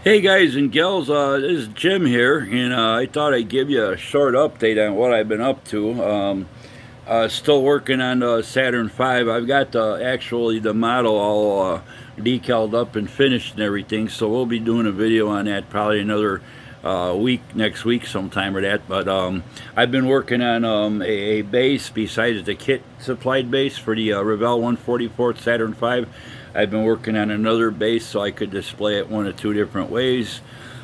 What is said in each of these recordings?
Hey guys and gals, this is Jim here, and I thought I'd give you a short update on what I've been up to. Still working on the Saturn V. I've got actually the model all decaled up and finished and everything, so we'll be doing a video on that probably another week, next week sometime or that. But I've been working on a base besides the kit supplied base for the Revell 144 Saturn V. I've been working on another base so I could display it one of two different ways.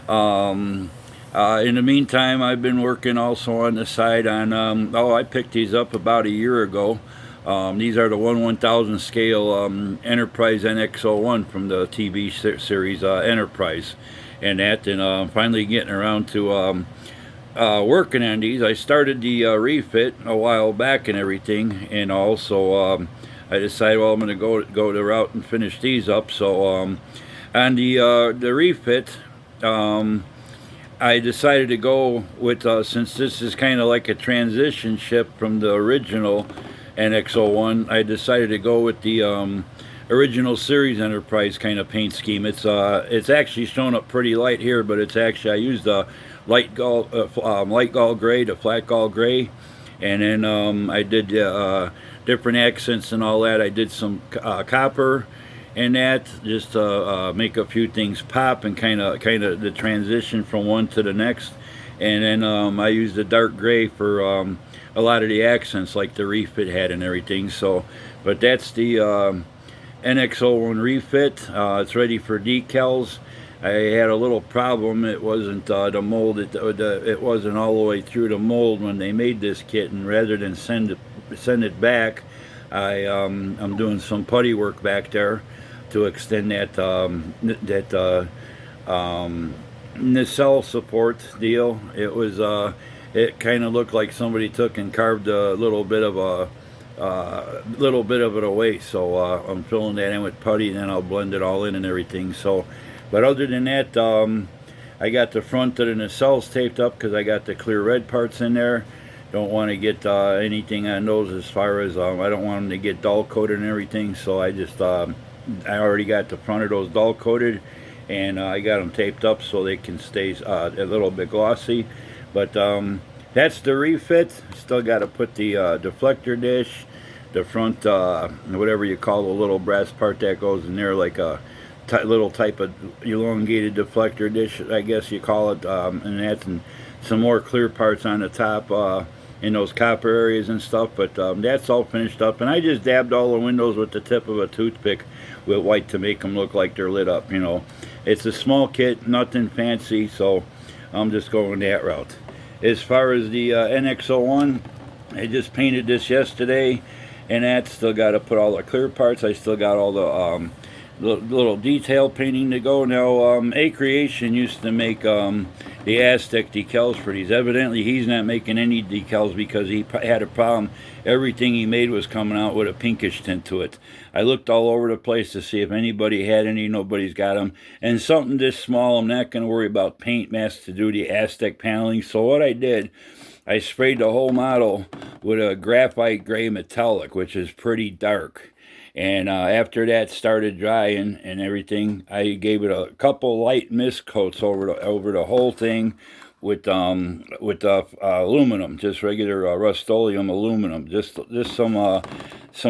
In the meantime, I've been working also on the side on, I picked these up about a year ago. These are the 1/1000 scale Enterprise NX-01 from the TV series Enterprise. And finally getting around to working on these. I started the refit a while back and everything, and also I decided, well, I'm going to go the route and finish these up. So on the refit, I decided to go with since this is kind of like a transition ship from the original NX-01. I decided to go with the original series Enterprise kind of paint scheme. It's actually shown up pretty light here, but it's actually I used a light gall gray to flat gall gray, and then I did different accents and all that. I did some copper and that just to make a few things pop and kind of the transition from one to the next. And then I used the dark gray for a lot of the accents like the refit had and everything. So, but that's the NX-01 refit. It's ready for decals. I had a little problem. It wasn't the mold. It wasn't all the way through the mold when they made this kit. And rather than send it back, I'm doing some putty work back there to extend that nacelle support deal. It kind of looked like somebody took and carved a little bit of it away. So I'm filling that in with putty, and then I'll blend it all in and everything. So, but other than that, I got the front of the nacelles taped up because I got the clear red parts in there. Don't want to get anything on those as far as I don't want them to get dull coated and everything. So I just I already got the front of those dull coated, and I got them taped up so they can stay a little bit glossy. But that's the refit. Still got to put the deflector dish, the front, whatever you call the little brass part that goes in there, like a little type of elongated deflector dish, I guess you call it, and that's and some more clear parts on the top in those copper areas and stuff. But that's all finished up, and I just dabbed all the windows with the tip of a toothpick with white to make them look like they're lit up. It's a small kit, nothing fancy, so I'm just going that route. As far as the NX-01, I just painted this yesterday, and that's still got to put all the clear parts. I still got all the little detail painting to go. Now, A Creation used to make the Aztec decals for these. Evidently, he's not making any decals because he had a problem. Everything he made was coming out with a pinkish tint to it. I looked all over the place to see if anybody had any. Nobody's got them. And something this small, I'm not going to worry about paint masks to do the Aztec paneling. So what I did, I sprayed the whole model with a graphite gray metallic, which is pretty dark. And after that started drying and everything, I gave it a couple light mist coats over the whole thing with aluminum, just regular Rust-Oleum aluminum, just some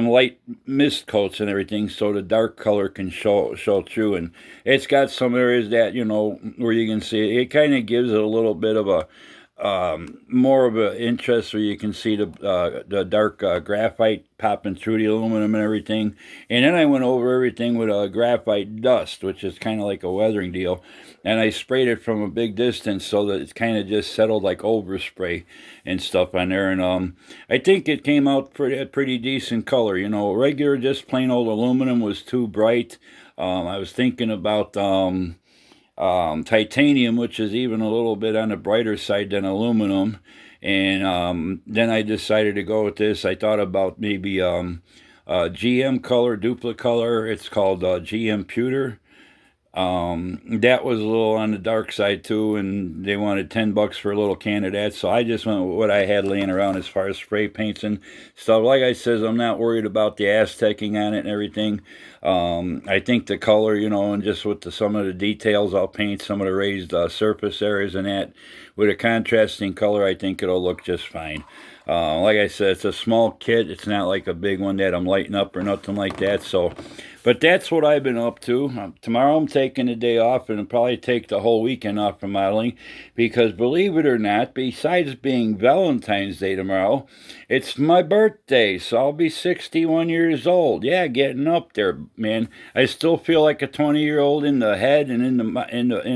light mist coats and everything, so the dark color can show through. And it's got some areas that where you can see it kind of gives it a little bit of a more of an interest where you can see the dark graphite popping through the aluminum and everything. And then I went over everything with a graphite dust, which is kind of like a weathering deal, and I sprayed it from a big distance so that it kind of just settled like overspray and stuff on there. And I think it came out pretty decent color. Regular just plain old aluminum was too bright. I was thinking about titanium, which is even a little bit on the brighter side than aluminum. And then I decided to go with this. I thought about maybe GM color, duplicate color. It's called GM pewter. That was a little on the dark side too, and they wanted $10 for a little can of that. So I just went with what I had laying around as far as spray paints and stuff. Like I says, I'm not worried about the Aztecing on it and everything. I think the color, and just with some of the details, I'll paint some of the raised surface areas and that with a contrasting color. I think it'll look just fine. Like I said, it's a small kit. It's not like a big one that I'm lighting up or nothing like that. So, but that's what I've been up to. Tomorrow I'm taking a day off, and I'll probably take the whole weekend off from modeling because, believe it or not, besides being Valentine's Day tomorrow, it's my birthday. So I'll be 61 years old. Yeah, getting up there, man. I still feel like a 20-year-old in the head and in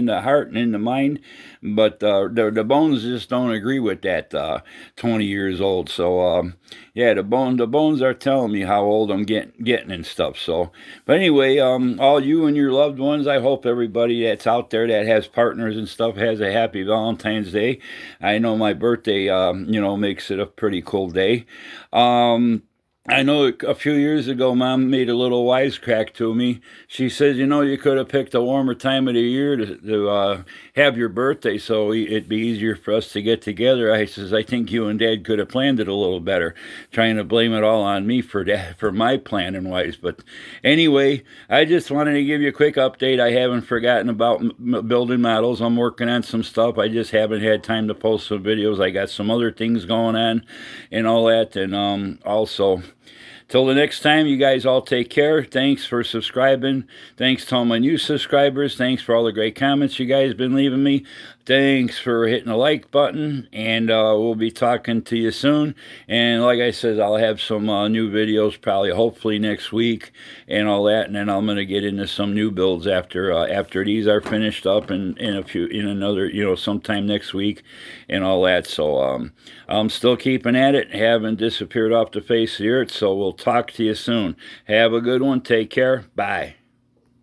the heart and in the mind, but the bones just don't agree with that 20 years old. So yeah, the bones are telling me how old I'm getting and stuff. So, but anyway, all you and your loved ones, I hope everybody that's out there that has partners and stuff has a happy Valentine's Day. I know my birthday, makes it a pretty cool day. I know a few years ago, Mom made a little wisecrack to me. She says, you could have picked a warmer time of the year to have your birthday so it'd be easier for us to get together. I says, I think you and Dad could have planned it a little better, trying to blame it all on me for that, for my planning wise. But anyway, I just wanted to give you a quick update. I haven't forgotten about building models. I'm working on some stuff. I just haven't had time to post some videos. I got some other things going on and all that. And also, till the next time, you guys all take care. Thanks for subscribing. Thanks to all my new subscribers. Thanks for all the great comments you guys been leaving me. Thanks for hitting the like button. And we'll be talking to you soon. And like I said, I'll have some new videos probably hopefully next week and all that. And then I'm going to get into some new builds after these are finished up in another, sometime next week and all that. So I'm still keeping at it. Haven't disappeared off the face of the earth. So we'll talk to you soon. Have a good one. Take care. Bye.